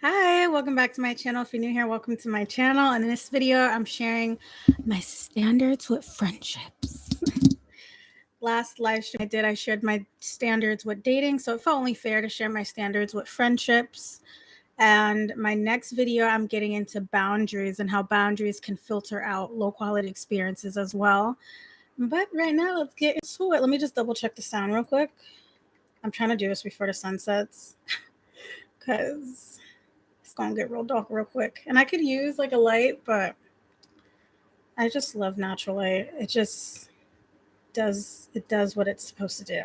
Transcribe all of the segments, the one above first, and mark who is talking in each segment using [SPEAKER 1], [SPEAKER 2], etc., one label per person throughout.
[SPEAKER 1] Hi, welcome back to my channel. If you're new here, welcome to my channel. And in this video, I'm sharing my standards with friendships. Last live stream I shared my standards with dating, so it felt only fair to share my standards with friendships. And my next video, I'm getting into boundaries and how boundaries can filter out low quality experiences as well. But right now, let's get into it. Let me just double check the sound real quick. I'm trying to do this before the sun sets because it's gonna get real dark real quick. And I could use like a light, but I just love natural light. It just does what it's supposed to do.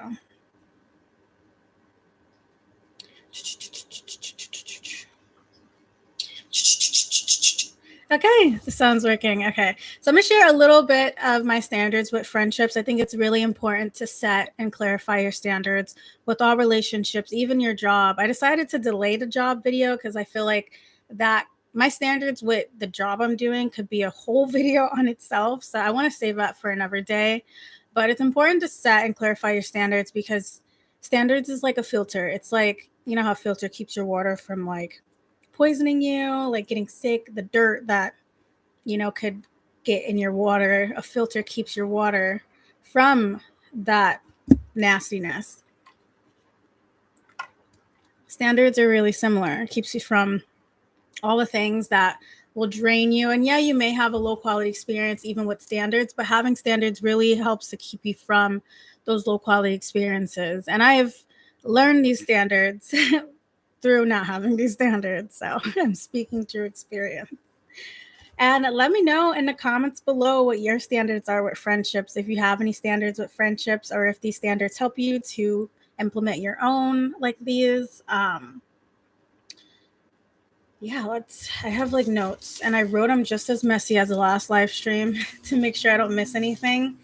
[SPEAKER 1] Okay, the sound's working. Okay, so I'm gonna share a little bit of my standards with friendships. I think it's really important to set and clarify your standards with all relationships, even your job. I decided to delay the job video because I feel like that my standards with the job I'm doing could be a whole video on itself. So I want to save that for another day. But it's important to set and clarify your standards because standards is like a filter. It's like, you know how a filter keeps your water from like poisoning you, like getting sick, the dirt that, could get in your water. A filter keeps your water from that nastiness. Standards are really similar. It keeps you from all the things that will drain you. And yeah, you may have a low quality experience even with standards, but having standards really helps to keep you from those low quality experiences. And I have learned these standards through not having these standards. So I'm speaking through experience. And let me know in the comments below what your standards are with friendships, if you have any standards with friendships, or if these standards help you to implement your own like these. I have like notes and I wrote them just as messy as the last live stream to make sure I don't miss anything.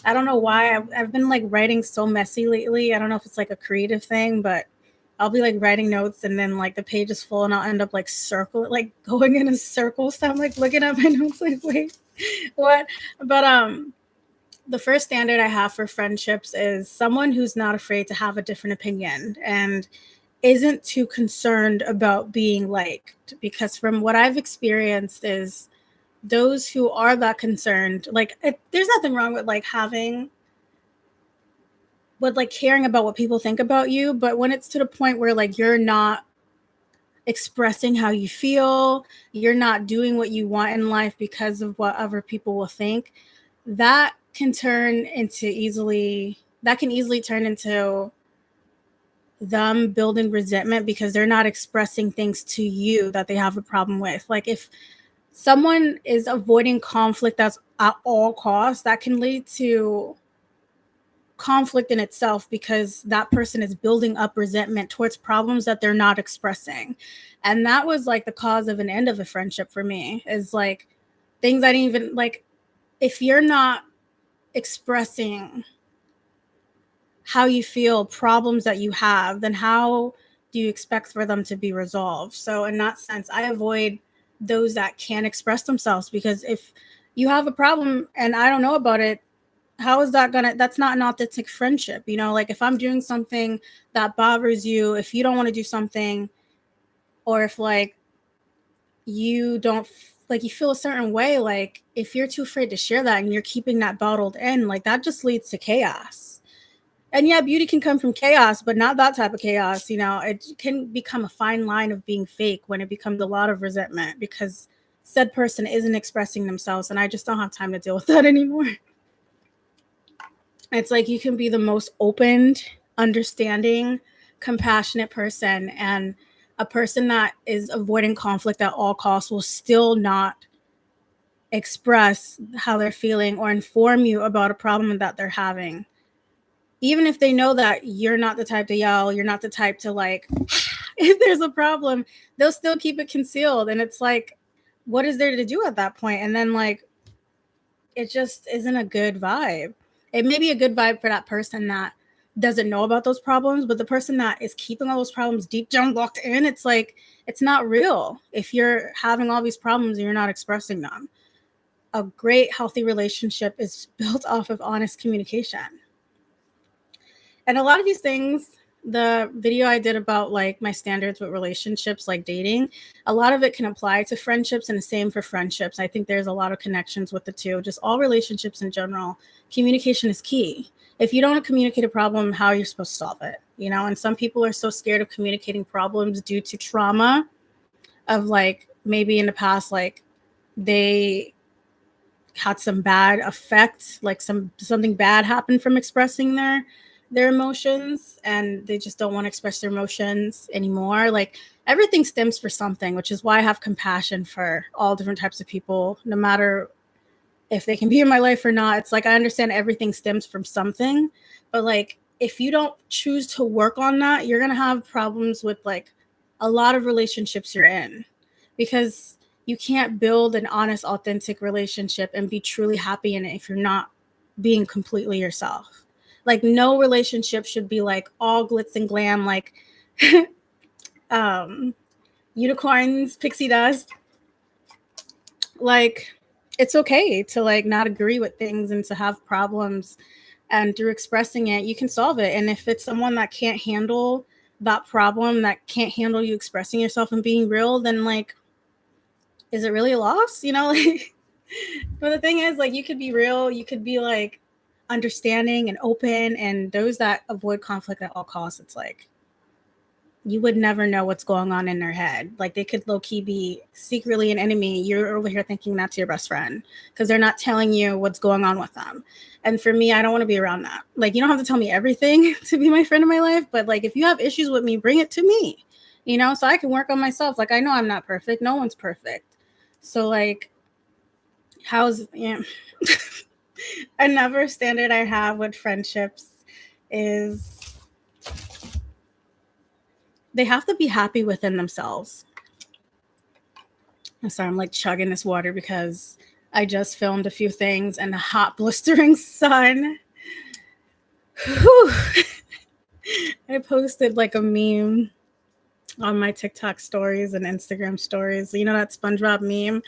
[SPEAKER 1] I don't know why I've been like writing so messy lately. I don't know if it's like a creative thing, but I'll be like writing notes and then like the page is full and I'll end up like going in a circle. So I'm like looking at my notes like, wait, what? But the first standard I have for friendships is someone who's not afraid to have a different opinion and isn't too concerned about being liked. Because from what I've experienced is those who are that concerned, there's nothing wrong with caring about what people think about you, but when it's to the point where like you're not expressing how you feel, you're not doing what you want in life because of what other people will think, that can easily turn into them building resentment because they're not expressing things to you that they have a problem with. Like if someone is avoiding conflict that's at all costs, that can lead to conflict in itself because that person is building up resentment towards problems that they're not expressing. And that was like the cause of an end of a friendship for me, is like things I didn't even like. If you're not expressing how you feel, problems that you have, then how do you expect for them to be resolved? So in that sense, I avoid those that can't express themselves, because if you have a problem and I don't know about it, how is that's not an authentic friendship. Like if I'm doing something that bothers you, if you don't want to do something, or if like you don't like you feel a certain way, like if you're too afraid to share that and you're keeping that bottled in, like that just leads to chaos. And yeah, beauty can come from chaos, but not that type of chaos. It can become a fine line of being fake when it becomes a lot of resentment because said person isn't expressing themselves, and I just don't have time to deal with that anymore. It's like you can be the most open, understanding, compassionate person, and a person that is avoiding conflict at all costs will still not express how they're feeling or inform you about a problem that they're having. Even if they know that you're not the type to yell, you're not the type to like, if there's a problem, they'll still keep it concealed. And it's like, what is there to do at that point? And then like, it just isn't a good vibe. It may be a good vibe for that person that doesn't know about those problems, but the person that is keeping all those problems deep down locked in, it's like, it's not real. If you're having all these problems and you're not expressing them, a great healthy relationship is built off of honest communication. And a lot of these things the video I did about like my standards with relationships, like dating, a lot of it can apply to friendships, and the same for friendships. I think there's a lot of connections with the two. Just all relationships in general, communication is key. If you don't communicate a problem, how are you supposed to solve it? You know, and some people are so scared of communicating problems due to trauma of like maybe in the past, like they had some bad effect, like something bad happened from expressing their emotions, and they just don't want to express their emotions anymore. Like everything stems for something, which is why I have compassion for all different types of people, no matter if they can be in my life or not. It's like I understand everything stems from something, but like if you don't choose to work on that, you're gonna have problems with like a lot of relationships you're in, because you can't build an honest, authentic relationship and be truly happy in it if you're not being completely yourself. Like no relationship should be like all glitz and glam, like unicorns, pixie dust. Like it's okay to like not agree with things and to have problems, and through expressing it you can solve it. And if it's someone that can't handle that problem, that can't handle you expressing yourself and being real, then like is it really a loss, you know? Like but the thing is, like, you could be real, you could be like understanding and open, and those that avoid conflict at all costs, it's like you would never know what's going on in their head. Like they could low-key be secretly an enemy. You're over here thinking that's your best friend because they're not telling you what's going on with them. And for me, I don't want to be around that. Like you don't have to tell me everything to be my friend in my life, but like if you have issues with me, bring it to me, you know, so I can work on myself. Like I know I'm not perfect. No one's perfect. So like another standard I have with friendships is they have to be happy within themselves. I'm sorry, I'm like chugging this water because I just filmed a few things in the hot, blistering sun. Whew. I posted like a meme on my TikTok stories and Instagram stories. You know that SpongeBob meme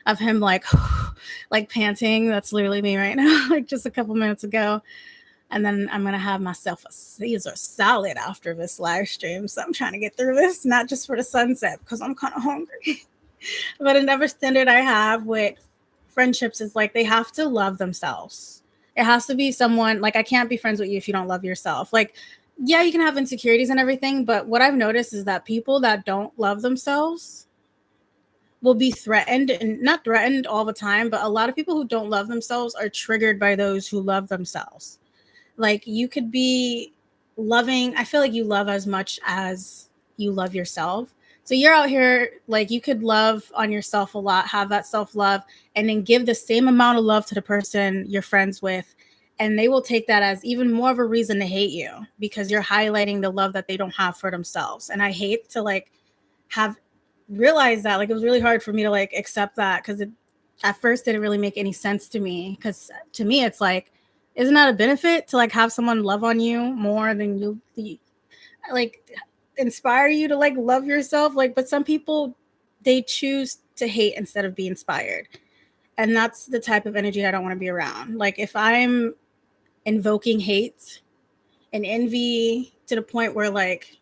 [SPEAKER 1] of him like like panting? That's literally me right now, like just a couple minutes ago. And then I'm going to have myself a Caesar salad after this live stream. So I'm trying to get through this, not just for the sunset, because I'm kind of hungry. But another standard I have with friendships is like they have to love themselves. It has to be someone, like I can't be friends with you if you don't love yourself. Like, yeah, you can have insecurities and everything, but what I've noticed is that people that don't love themselves will be threatened, and not threatened all the time, but a lot of people who don't love themselves are triggered by those who love themselves. Like you could be loving, I feel like you love as much as you love yourself. So you're out here, like you could love on yourself a lot, have that self-love, and then give the same amount of love to the person you're friends with. And they will take that as even more of a reason to hate you because you're highlighting the love that they don't have for themselves. And I hate to like have realized that. Like it was really hard for me to like accept that because it at first didn't really make any sense to me. Because to me, it's like, isn't that a benefit to like have someone love on you more than you like inspire you to like love yourself? Like, but some people, they choose to hate instead of be inspired, and that's the type of energy I don't want to be around. Like if I'm invoking hate and envy to the point where like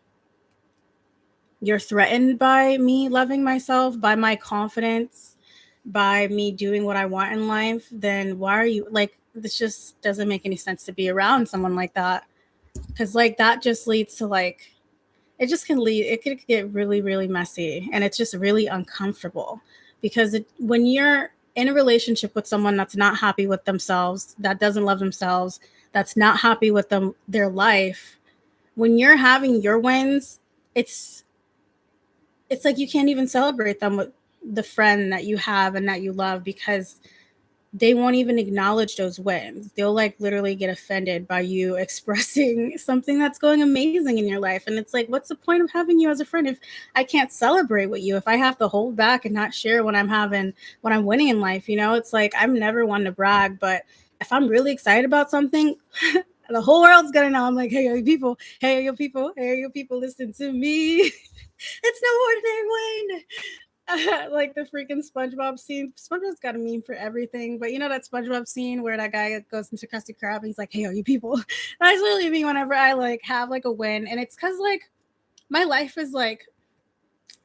[SPEAKER 1] you're threatened by me loving myself, by my confidence, by me doing what I want in life, then why are you like, this just doesn't make any sense to be around someone like that. Because like that just leads to like, it could get really, really messy, and it's just really uncomfortable because when you're in a relationship with someone that's not happy with themselves, that doesn't love themselves, that's not happy with their life, when you're having your wins, it's like you can't even celebrate them with the friend that you have and that you love because they won't even acknowledge those wins. They'll like literally get offended by you expressing something that's going amazing in your life. And it's like, what's the point of having you as a friend if I can't celebrate with you, if I have to hold back and not share when I'm winning in life? You know, it's like, I'm never one to brag, but if I'm really excited about something, the whole world's gonna know. I'm like, hey, you people, hey, you people, hey, you people, listen to me. It's no ordinary win. Like the freaking SpongeBob scene. SpongeBob's got a meme for everything, but you know that SpongeBob scene where that guy goes into Krusty Krab and he's like, "Hey, all you people." That's literally me whenever I like have like a win, and it's because like my life is like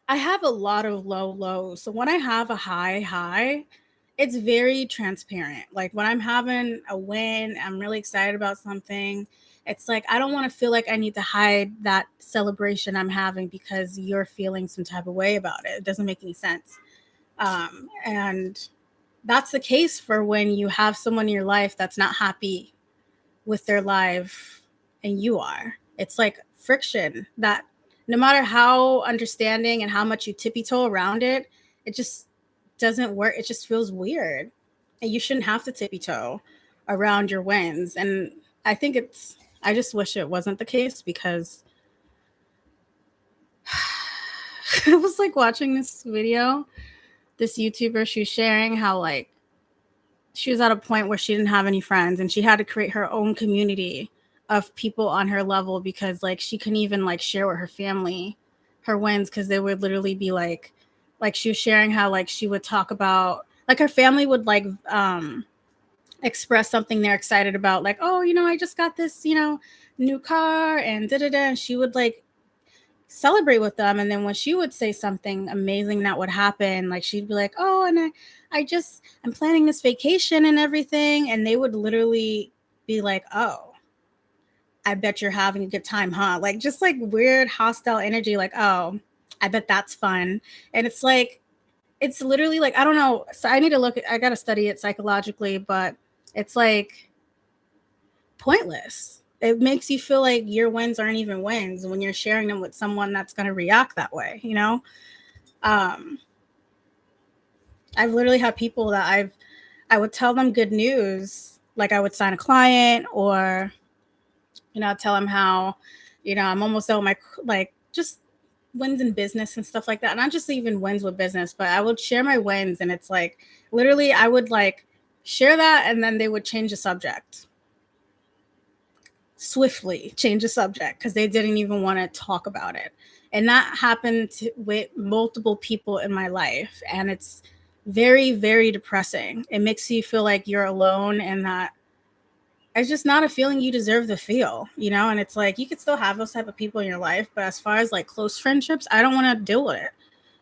[SPEAKER 1] I have a lot of low lows. So when I have a high, it's very transparent. Like when I'm having a win, I'm really excited about something. It's like I don't want to feel like I need to hide that celebration I'm having because you're feeling some type of way about it. It doesn't make any sense. And that's the case for when you have someone in your life that's not happy with their life and you are. It's like friction that no matter how understanding and how much you tippy toe around it, it just doesn't work. It just feels weird. And you shouldn't have to tippy toe around your wins. And I think I just wish it wasn't the case because I was like watching this video, this YouTuber, she was sharing how like she was at a point where she didn't have any friends and she had to create her own community of people on her level because like she couldn't even like share with her family her wins because they would literally be like she was sharing how like she would talk about like her family would like express something they're excited about, like, oh, you know, I just got this, you know, new car and da da da, and she would like celebrate with them. And then when she would say something amazing that would happen, like she'd be like, oh, and I'm planning this vacation and everything, and they would literally be like, oh, I bet you're having a good time, huh? Like just like weird hostile energy, like, oh, I bet that's fun. And it's like it's literally like I don't know, so I gotta study it psychologically, but it's like pointless. It makes you feel like your wins aren't even wins when you're sharing them with someone that's going to react that way, you know? um I've literally had people that I would tell them good news, like I would sign a client, or you know, tell them how, you know, I'm almost done with my like just wins in business and stuff like that. Not just even wins with business, but I would share my wins, and it's like literally I would like share that and then they would change the subject, swiftly change the subject because they didn't even want to talk about it. And that happened with multiple people in my life, and it's very, very depressing. It makes you feel like you're alone, and that it's just not a feeling you deserve to feel, you know? And it's like you could still have those type of people in your life, but as far as like close friendships, I don't want to deal with it.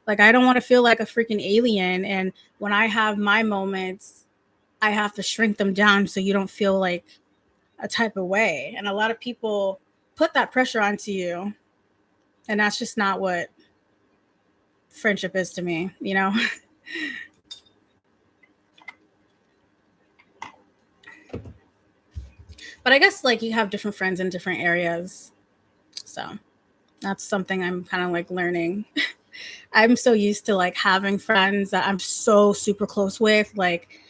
[SPEAKER 1] Like I don't want to feel like a freaking alien, and when I have my moments, I have to shrink them down so you don't feel like a type of way. And a lot of people put that pressure onto you, and that's just not what friendship is to me, you know? But I guess like you have different friends in different areas. So that's something I'm kind of like learning. I'm so used to like having friends that I'm so super close with. Like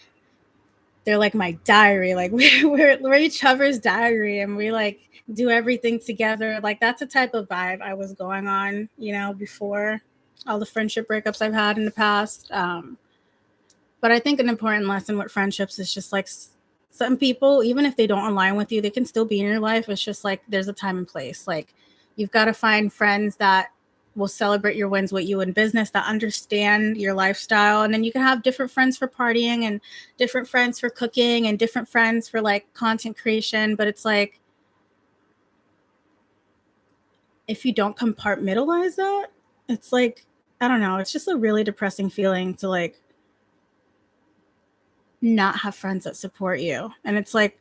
[SPEAKER 1] they're like my diary. Like we're each other's diary, and we like do everything together. Like that's the type of vibe I was going on, you know, before all the friendship breakups I've had in the past. But I think an important lesson with friendships is just like some people, even if they don't align with you, they can still be in your life. It's just like there's a time and place. Like you've got to find friends that will celebrate your wins with you in business, that understand your lifestyle. And then you can have different friends for partying and different friends for cooking and different friends for like content creation. But it's like, if you don't compartmentalize that, it's like, I don't know, it's just a really depressing feeling to like not have friends that support you. And it's like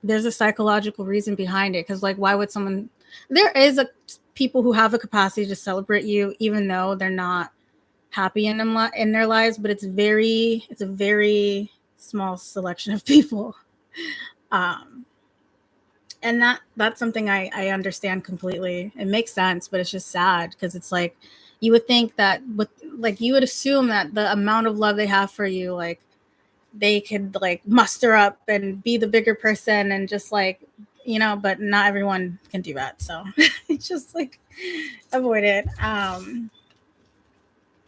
[SPEAKER 1] there's a psychological reason behind it, because like why would someone, there is a people who have a capacity to celebrate you even though they're not happy in their lives, but it's a very small selection of people. um and that's something I understand completely. It makes sense, but it's just sad because it's like you would think that with like you would assume that the amount of love they have for you, like they could like muster up and be the bigger person and just like, you know, but not everyone can do that. So it's just like avoid it.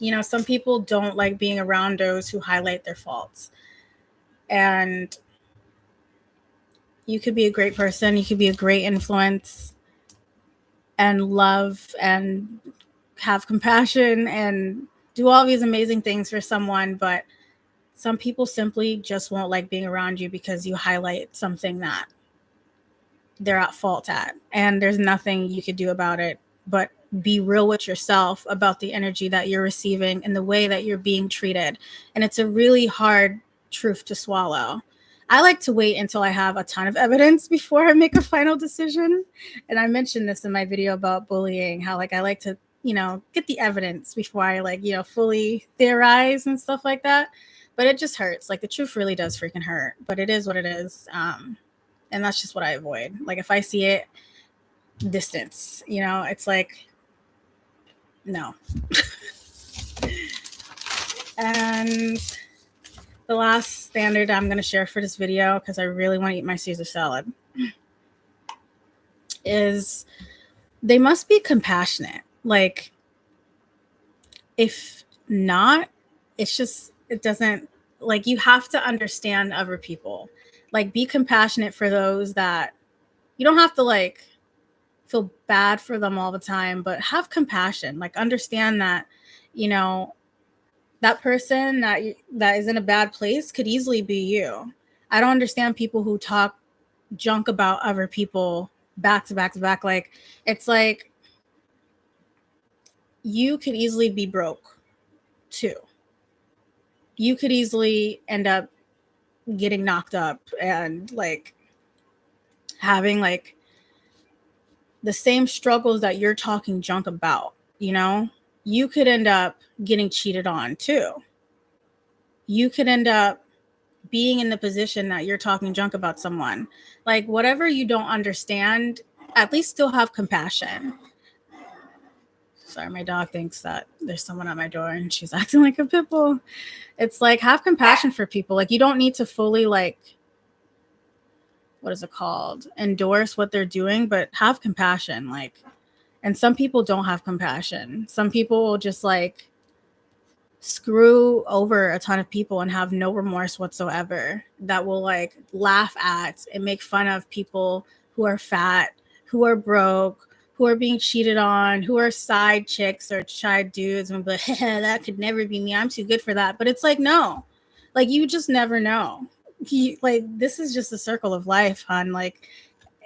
[SPEAKER 1] You know, some people don't like being around those who highlight their faults. And you could be a great person, you could be a great influence and love and have compassion and do all these amazing things for someone, but some people simply just won't like being around you because you highlight something that they're at fault at, and there's nothing you could do about it but be real with yourself about the energy that you're receiving and the way that you're being treated. And it's a really hard truth to swallow. I like to wait until I have a ton of evidence before I make a final decision. And I mentioned this in my video about bullying, how like I like to, get the evidence before I like, fully theorize and stuff like that. But it just hurts. Like the truth really does freaking hurt, but it is what it is. And that's just what I avoid. Like if I see it, distance, it's like, no. And the last standard I'm going to share for this video, because I really want to eat my Caesar salad, is they must be compassionate. Like if not, it doesn't, like you have to understand other people. Like be compassionate for those that you don't have to like feel bad for them all the time, but have compassion. Like understand that, that person that is in a bad place could easily be you. I don't understand people who talk junk about other people back to back to back. Like it's like you could easily be broke too. You could easily end up getting knocked up and like having like the same struggles that you're talking junk about. You could end up getting cheated on too. You could end up being in the position that you're talking junk about someone. Like whatever you don't understand, at least still have compassion. Sorry, my dog thinks that there's someone at my door and she's acting like a pit bull. It's like have compassion for people. Like you don't need to fully like, what is it called? Endorse what they're doing, but have compassion. Like, and some people don't have compassion. Some people will just like screw over a ton of people and have no remorse whatsoever, that will like laugh at and make fun of people who are fat, who are broke, who are being cheated on, who are side chicks or side dudes, and be like, that could never be me. I'm too good for that. But it's like, no, like you just never know. Like this is just a circle of life, hon. Like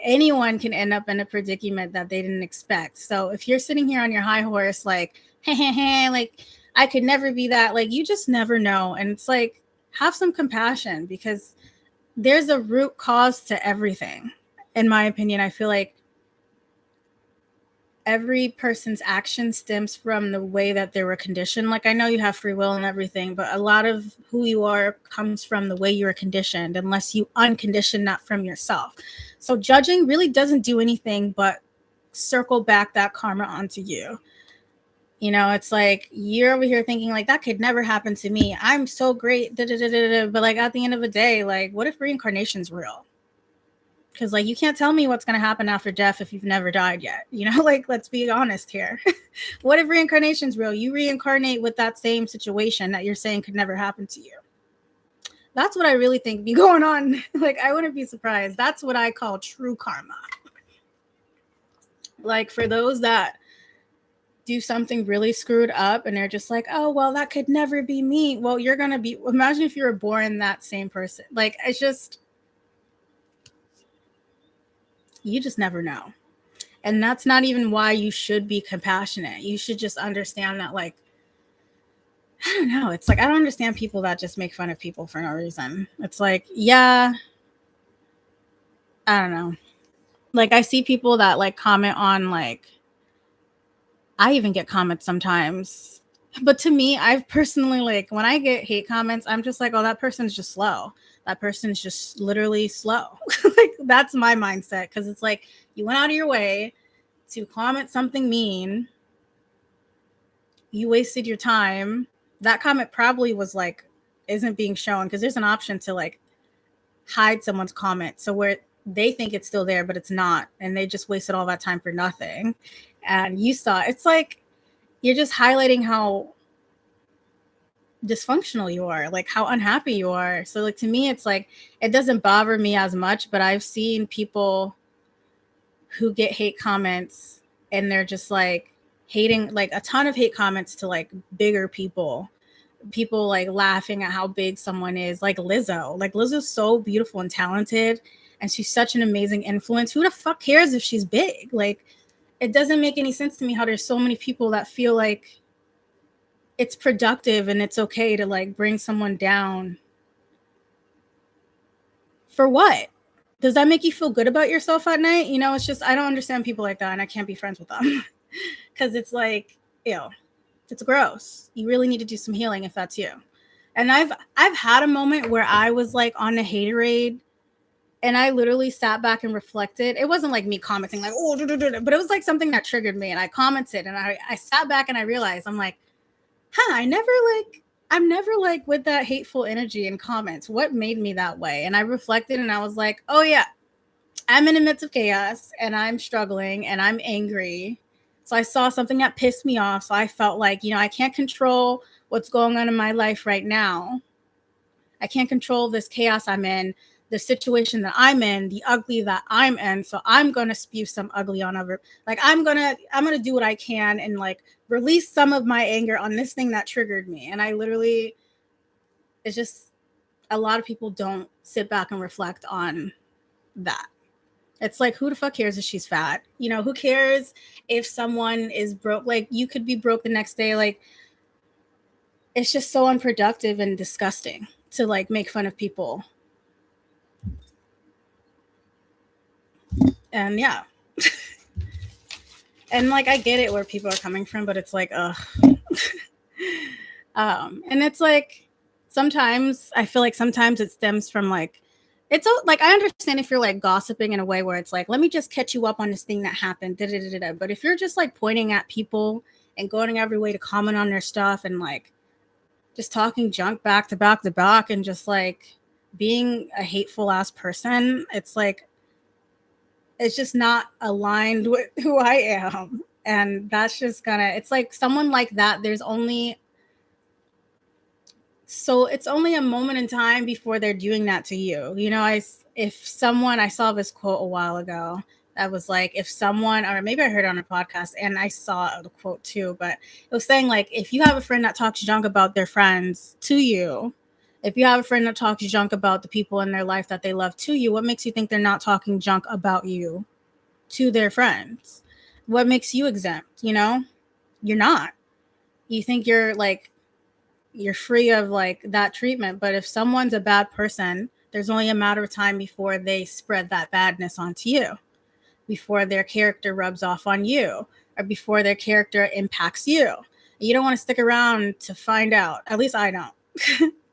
[SPEAKER 1] anyone can end up in a predicament that they didn't expect. So if you're sitting here on your high horse, like, like I could never be that, like you just never know. And it's like, have some compassion because there's a root cause to everything. In my opinion, I feel like every person's action stems from the way that they were conditioned. Like I know you have free will and everything, but a lot of who you are comes from the way you were conditioned, unless you uncondition that from yourself. So judging really doesn't do anything but circle back that karma onto you. It's like you're over here thinking like that could never happen to me. I'm so great. But like at the end of the day, like what if reincarnation's real? Because like you can't tell me what's going to happen after death if you've never died yet. Like let's be honest here. What if reincarnation's real? You reincarnate with that same situation that you're saying could never happen to you. That's what I really think be going on. Like I wouldn't be surprised. That's what I call true karma. Like for those that do something really screwed up and they're just like, oh, well, that could never be me. Well, you're going to be, imagine if you were born that same person. Like, it's just, you just never know. And that's not even why you should be compassionate. You should just understand that, like, I don't know. It's like, I don't understand people that just make fun of people for no reason. It's like, yeah, I don't know. Like, I see people that like comment on like, I even get comments sometimes. But to me, I've personally, like, when I get hate comments, I'm just like, oh, that person's just slow. That person's just literally slow. Like, that's my mindset. Because it's like, you went out of your way to comment something mean. You wasted your time. That comment probably was like, isn't being shown. Because there's an option to like hide someone's comment. So where they think it's still there, but it's not. And they just wasted all that time for nothing. And you saw, it's like, you're just highlighting how dysfunctional you are, like how unhappy you are. So like, to me, it's like, it doesn't bother me as much, but I've seen people who get hate comments and they're just like, hating, like a ton of hate comments to like bigger people like laughing at how big someone is, like Lizzo. Like Lizzo's so beautiful and talented, and she's such an amazing influence. Who the fuck cares if she's big? Like, it doesn't make any sense to me how there's so many people that feel like it's productive and it's okay to like bring someone down. For what? Does that make you feel good about yourself at night? You know, it's just, I don't understand people like that, and I can't be friends with them. Because it's like, ew, it's gross. You really need to do some healing if that's you. And I've had a moment where I was like on the haterade, and I literally sat back and reflected. It wasn't like me commenting like, oh, but it was like something that triggered me, and I commented, and I sat back and I realized, I'm like, I'm never like with that hateful energy in comments. What made me that way? And I reflected, and I was like, oh yeah, I'm in the midst of chaos, and I'm struggling, and I'm angry. So I saw something that pissed me off. So I felt like, you know, I can't control what's going on in my life right now. I can't control this chaos I'm in, the situation that I'm in, the ugly that I'm in. So I'm going to spew some ugly on other. Like I'm going to do what I can and like release some of my anger on this thing that triggered me. And I literally, it's just, a lot of people don't sit back and reflect on that. It's like, who the fuck cares if she's fat? You know, who cares if someone is broke? Like, you could be broke the next day. Like, it's just so unproductive and disgusting to like make fun of people. And yeah. And like, I get it where people are coming from, but it's like, ugh. And it's like, sometimes I feel like sometimes it stems from like, it's like, I understand if you're like gossiping in a way where it's like, let me just catch you up on this thing that happened. But if you're just like pointing at people and going every way to comment on their stuff and like just talking junk back to back to back and just like being a hateful ass person, it's like, it's just not aligned with who I am. And that's just it's like someone like that, it's only a moment in time before they're doing that to you. You know, I saw this quote a while ago that was like, if someone, or maybe I heard it on a podcast and I saw the quote too, but it was saying like, if you have a friend that talks junk about their friends to you, if you have a friend that talks junk about the people in their life that they love to you, what makes you think they're not talking junk about you to their friends? What makes you exempt? You know, you're not. You think you're free of like that treatment. But if someone's a bad person, there's only a matter of time before they spread that badness onto you, before their character rubs off on you, or before their character impacts you. You don't want to stick around to find out. At least I don't.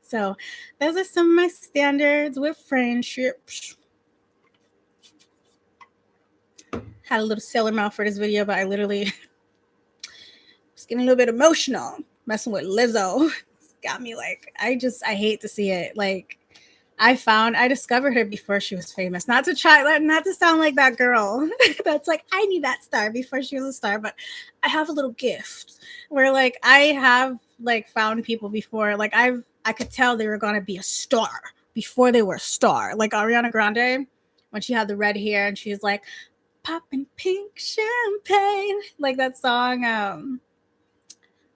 [SPEAKER 1] So those are some of my standards with friendships. Had a little sailor mouth for this video, but I literally was getting a little bit emotional messing with Lizzo. Got me like, I hate to see it. Like, I discovered her before she was famous. Not to sound like that girl that's like, I knew that star before she was a star, but I have a little gift where like I have like found people before. Like I could tell they were gonna be a star before they were a star. Like Ariana Grande, when she had the red hair and she was like, popping pink champagne. Like that song,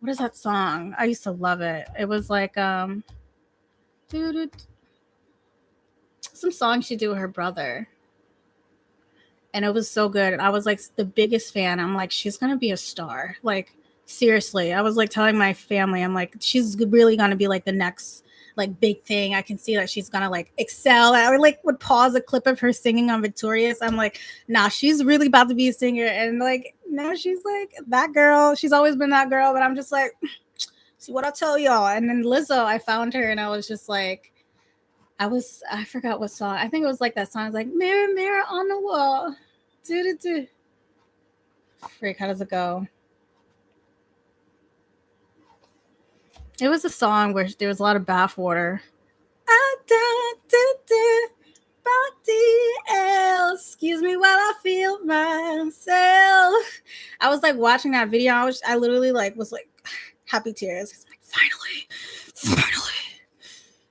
[SPEAKER 1] what is that song? I used to love it. It was like some song she did with her brother. And it was so good. And I was like the biggest fan. I'm like, she's gonna be a star. Like, seriously. I was like telling my family, I'm like, she's really gonna be like the next like big thing. I can see that she's gonna like excel. I would pause a clip of her singing on Victorious. I'm like, nah, she's really about to be a singer. And like now she's like that girl. She's always been that girl, but I'm just like, see what I'll tell y'all. And then Lizzo, I found her and I was just like, I forgot what song. I think it was like that song. It's like, mirror, mirror on the wall. Do. Freak, how does it go? It was a song where there was a lot of bath water. Excuse me while I feel myself. I was like watching that video. I literally like was like happy tears. Like, finally.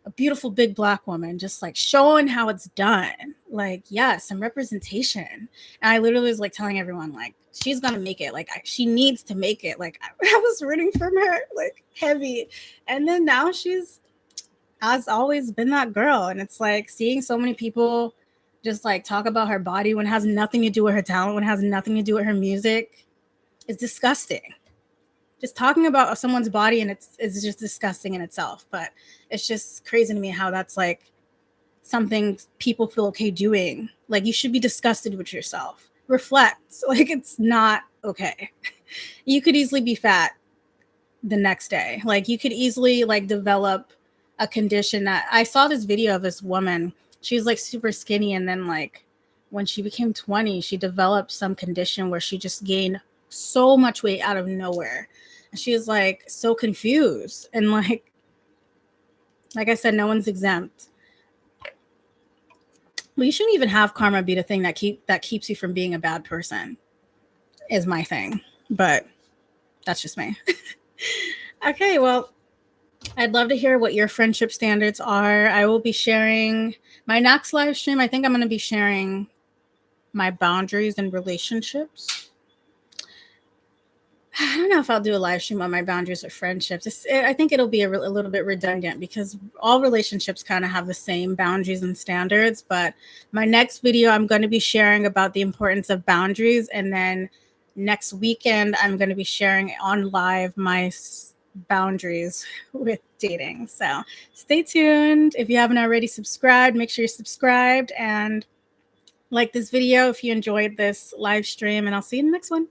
[SPEAKER 1] a beautiful big Black woman, just like showing how it's done. Like, yes, some representation. And I literally was like telling everyone, like, she's gonna make it. Like, she needs to make it. Like, I was rooting for her, like, heavy. And then now she's has always been that girl. And it's like seeing so many people just like talk about her body when it has nothing to do with her talent, when it has nothing to do with her music, is disgusting. Just talking about someone's body and it's just disgusting in itself. But it's just crazy to me how that's like something people feel okay doing. Like, you should be disgusted with yourself. Reflect. Like, it's not okay. You could easily be fat the next day. Like, you could easily like develop a condition that I saw this video of this woman. She was like super skinny, and then like when she became 20, she developed some condition where she just gained so much weight out of nowhere. And she was like so confused. And like I said, no one's exempt. But you shouldn't even have karma be the thing that keeps you from being a bad person, is my thing. But that's just me. Okay, well, I'd love to hear what your friendship standards are. I will be sharing my next live stream. I think I'm going to be sharing my boundaries in relationships. I don't know if I'll do a live stream on my boundaries with friendships. I think it'll be a little bit redundant because all relationships kind of have the same boundaries and standards. But my next video, I'm going to be sharing about the importance of boundaries. And then next weekend, I'm going to be sharing on live my boundaries with dating. So stay tuned. If you haven't already subscribed, make sure you're subscribed and like this video if you enjoyed this live stream. And I'll see you in the next one.